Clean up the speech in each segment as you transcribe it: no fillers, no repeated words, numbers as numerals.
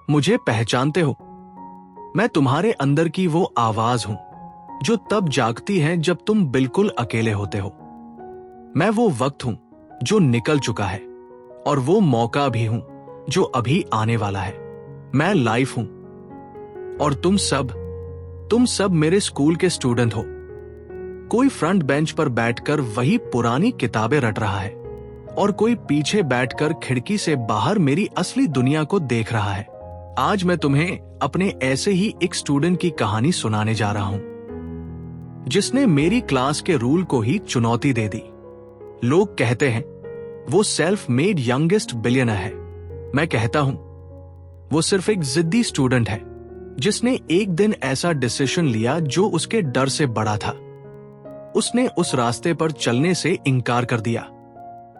मुझे पहचानते हो? मैं तुम्हारे अंदर की वो आवाज हूं जो तब जागती है जब तुम बिल्कुल अकेले होते हो। मैं वो वक्त हूं जो निकल चुका है और वो मौका भी हूं जो अभी आने वाला है। मैं लाइफ हूं और तुम सब मेरे स्कूल के स्टूडेंट हो। कोई फ्रंट बेंच पर बैठकर वही पुरानी किताबें रट रहा है और कोई पीछे बैठकर खिड़की से बाहर मेरी असली दुनिया को देख रहा है। आज मैं तुम्हें अपने ऐसे ही एक स्टूडेंट की कहानी सुनाने जा रहा हूं जिसने मेरी क्लास के रूल को ही चुनौती दे दी। लोग कहते हैं वो सेल्फ मेड यंगेस्ट बिलियनर है। मैं कहता हूं वो सिर्फ एक जिद्दी स्टूडेंट है जिसने एक दिन ऐसा डिसीजन लिया जो उसके डर से बड़ा था। उसने उस रास्ते पर चलने से इनकार कर दिया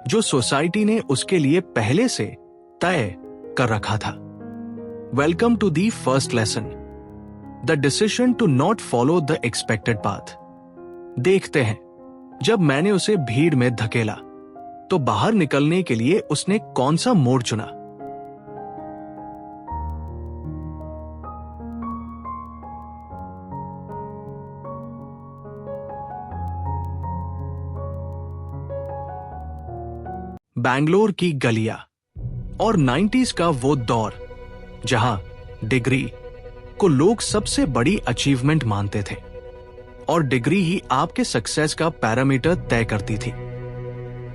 जो सोसाइटी ने उसके लिए पहले से तय कर रखा था। Welcome to the first lesson, the decision to not follow the expected path. देखते हैं, जब मैंने उसे भीड़ में धकेला तो बाहर निकलने के लिए उसने कौन सा मोड़ चुना। बैंगलोर की गलियां और 90s का वो दौर जहां डिग्री को लोग सबसे बड़ी अचीवमेंट मानते थे और डिग्री ही आपके सक्सेस का पैरामीटर तय करती थी।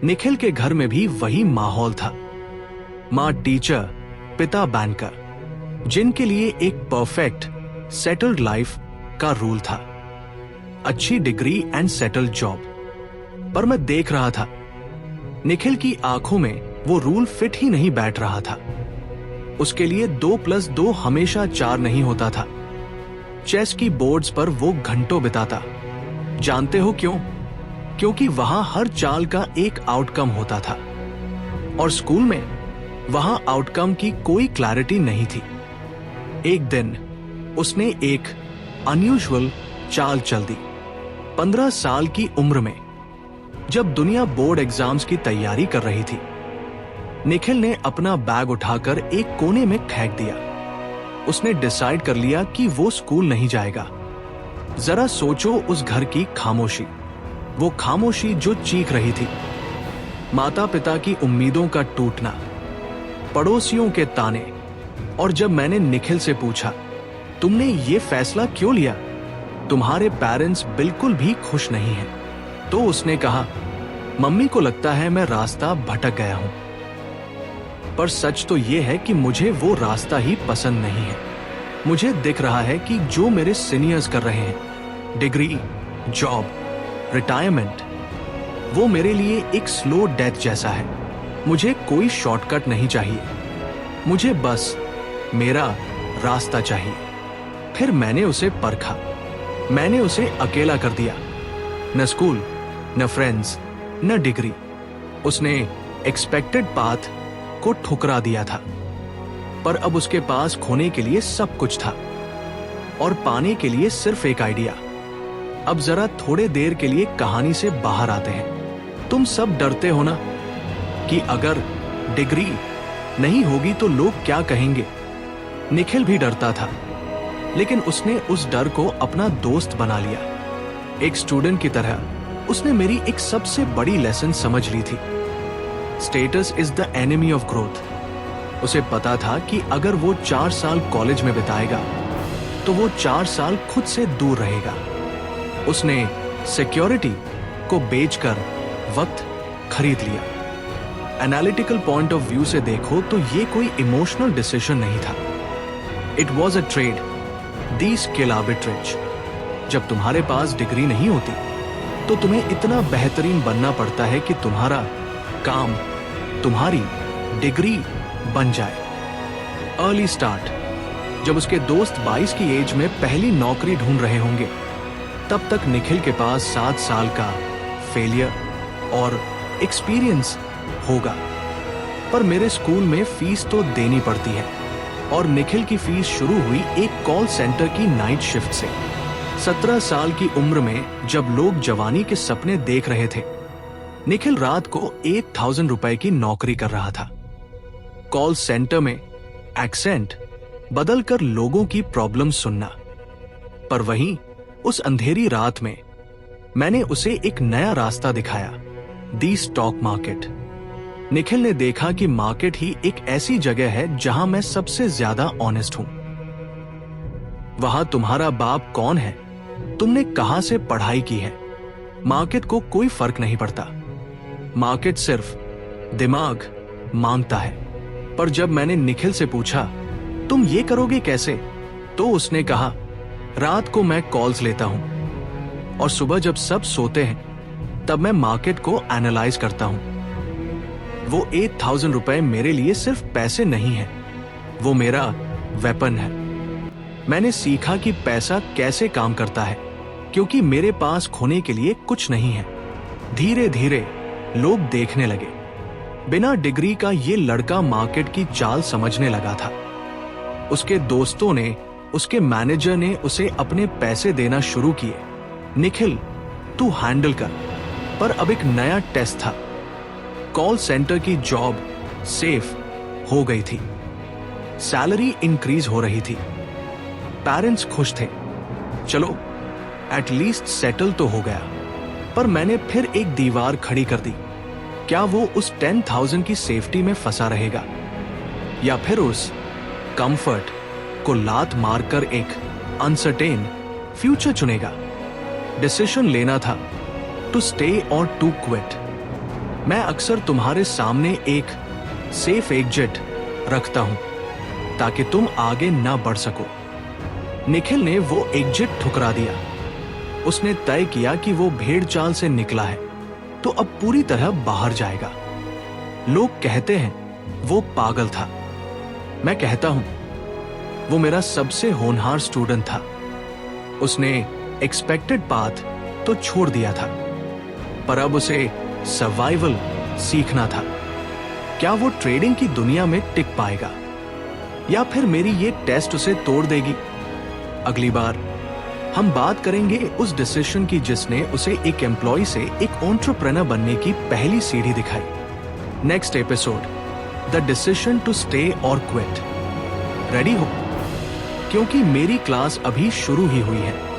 निखिल के घर में भी वही माहौल था। मां टीचर, पिता बैंकर, जिनके लिए एक परफेक्ट सेटल्ड लाइफ का रूल था, अच्छी डिग्री एंड सेटल्ड जॉब। पर मैं देख रहा था निखिल की आंखों में वो रूल फिट ही नहीं बैठ रहा था। उसके लिए 2+2 हमेशा 4 नहीं होता था। चेस की बोर्ड्स पर वो घंटों बिताता। जानते हो क्यों? क्योंकि वहां हर चाल का एक आउटकम होता था और स्कूल में वहां आउटकम की कोई क्लैरिटी नहीं थी। एक दिन उसने एक अनयूजुअल चाल चल दी। 15 साल की उम्र में, जब दुनिया बोर्ड एग्जाम्स की तैयारी कर रही थी, निखिल ने अपना बैग उठाकर एक कोने में फेंक दिया। उसने डिसाइड कर लिया कि वो स्कूल नहीं जाएगा। जरा सोचो उस घर की खामोशी, वो खामोशी जो चीख रही थी, माता पिता की उम्मीदों का टूटना, पड़ोसियों के ताने। और जब मैंने निखिल से पूछा, तुमने ये फैसला क्यों लिया? तुम्हारे पेरेंट्स बिल्कुल भी खुश नहीं हैं। तो उसने कहा, मम्मी को लगता है मैं रास्ता भटक गया हूं। पर सच तो यह है कि मुझे वो रास्ता ही पसंद नहीं है। मुझे दिख रहा है कि जो मेरे सीनियर्स कर रहे हैं, डिग्री, जॉब, रिटायरमेंट, वो मेरे लिए एक स्लो डेथ जैसा है। मुझे कोई शॉर्टकट नहीं चाहिए, मुझे बस मेरा रास्ता चाहिए। फिर मैंने उसे परखा। मैंने उसे अकेला कर दिया। न स्कूल, न फ्रेंड्स, न डिग्री। उसने एक्सपेक्टेड पाथ को ठुकरा दिया था। पर अब उसके पास खोने के लिए सब कुछ था और पाने के लिए सिर्फ एक आइडिया। अब जरा थोड़े देर के लिए कहानी से बाहर आते हैं। तुम सब डरते हो ना कि अगर डिग्री नहीं होगी तो लोग क्या कहेंगे। निखिल भी डरता था, लेकिन उसने उस डर को अपना दोस्त बना लिया। एक स्टूडेंट की तरह उसने मेरी एक सबसे बड़ी लेसन समझ ली थी। Status is the enemy of growth. उसे पता था कि अगर वो 4 साल कॉलेज में बिताएगा तो वो 4 साल खुद से दूर रहेगा। उसने सिक्योरिटी को बेचकर वक्त खरीद लिया। एनालिटिकल पॉइंट ऑफ व्यू से देखो तो ये कोई इमोशनल डिसीजन नहीं था। It was a trade, the skill arbitrage. जब तुम्हारे पास डिग्री नहीं होती तो तुम्हें इतना बेहतरीन बनना पड़ता है कि तुम्हारा काम तुम्हारी डिग्री बन जाए। Early start. जब उसके दोस्त 22 की एज में पहली नौकरी ढूंढ रहे होंगे, तब तक निखिल के पास 7 साल का फेलियर और एक्सपीरियंस होगा। पर मेरे स्कूल में फीस तो देनी पड़ती है और निखिल की फीस शुरू हुई एक कॉल सेंटर की नाइट शिफ्ट से। 17 साल की उम्र में जब लोग जवानी के सपने देख रहे थे, निखिल रात को 1000 रुपए की नौकरी कर रहा था। कॉल सेंटर में एक्सेंट बदलकर लोगों की प्रॉब्लम सुनना। पर वहीं उस अंधेरी रात में मैंने उसे एक नया रास्ता दिखाया, दी स्टॉक मार्केट। निखिल ने देखा कि मार्केट ही एक ऐसी जगह है जहां मैं सबसे ज्यादा ऑनेस्ट हूं। वहां तुम्हारा बाप कौन है, तुमने कहां से पढ़ाई की है, मार्केट को कोई फर्क नहीं पड़ता। मार्केट सिर्फ दिमाग मांगता है। पर जब मैंने निखिल से पूछा, तुम ये करोगे कैसे, तो उसने कहा, रात को मैं कॉल्स लेता हूं और सुबह जब सब सोते हैं तब मैं मार्केट को एनालाइज करता हूं। वो 8,000 रुपए मेरे लिए सिर्फ पैसे नहीं है, वो मेरा वेपन है। मैंने सीखा कि पैसा कैसे काम करता है, क्योंकि मेरे पास खोने के लिए कुछ नहीं है। धीरे धीरे लोग देखने लगे। बिना डिग्री का ये लड़का मार्केट की चाल समझने लगा था। उसके दोस्तों ने, उसके मैनेजर ने उसे अपने पैसे देना शुरू किए। निखिल, तू हैंडल कर। पर अब एक नया टेस्ट था। कॉल सेंटर की जॉब सेफ हो गई थी, सैलरी इंक्रीज हो रही थी, पेरेंट्स खुश थे। चलो एटलीस्ट सेटल तो हो गया। पर मैंने फिर एक दीवार खड़ी कर दी। क्या वो उस 10,000 की सेफ्टी में फंसा रहेगा, या फिर उस कंफर्ट को लात मारकर एक अनसर्टेन फ्यूचर चुनेगा? डिसीजन लेना था, टू स्टे और टू क्विट। मैं अक्सर तुम्हारे सामने एक सेफ एग्जिट रखता हूं ताकि तुम आगे ना बढ़ सको। निखिल ने वो एग्जिट ठुकरा दिया। उसने तय किया कि वो भेड़ चाल से निकला है तो अब पूरी तरह बाहर जाएगा। लोग कहते हैं वो पागल था, मैं कहता हूं वो मेरा सबसे होनहार स्टूडेंट था। उसने एक्सपेक्टेड पाथ तो छोड़ दिया था, पर अब उसे सर्वाइवल सीखना था। क्या वो ट्रेडिंग की दुनिया में टिक पाएगा, या फिर मेरी ये टेस्ट उसे तोड़ देगी? अगली बार हम बात करेंगे उस डिसीजन की जिसने उसे एक एम्प्लॉय से एक एंटरप्रेन्योर बनने की पहली सीढ़ी दिखाई। Next episode, the decision to stay और क्विट। रेडी हो? क्योंकि मेरी क्लास अभी शुरू ही हुई है।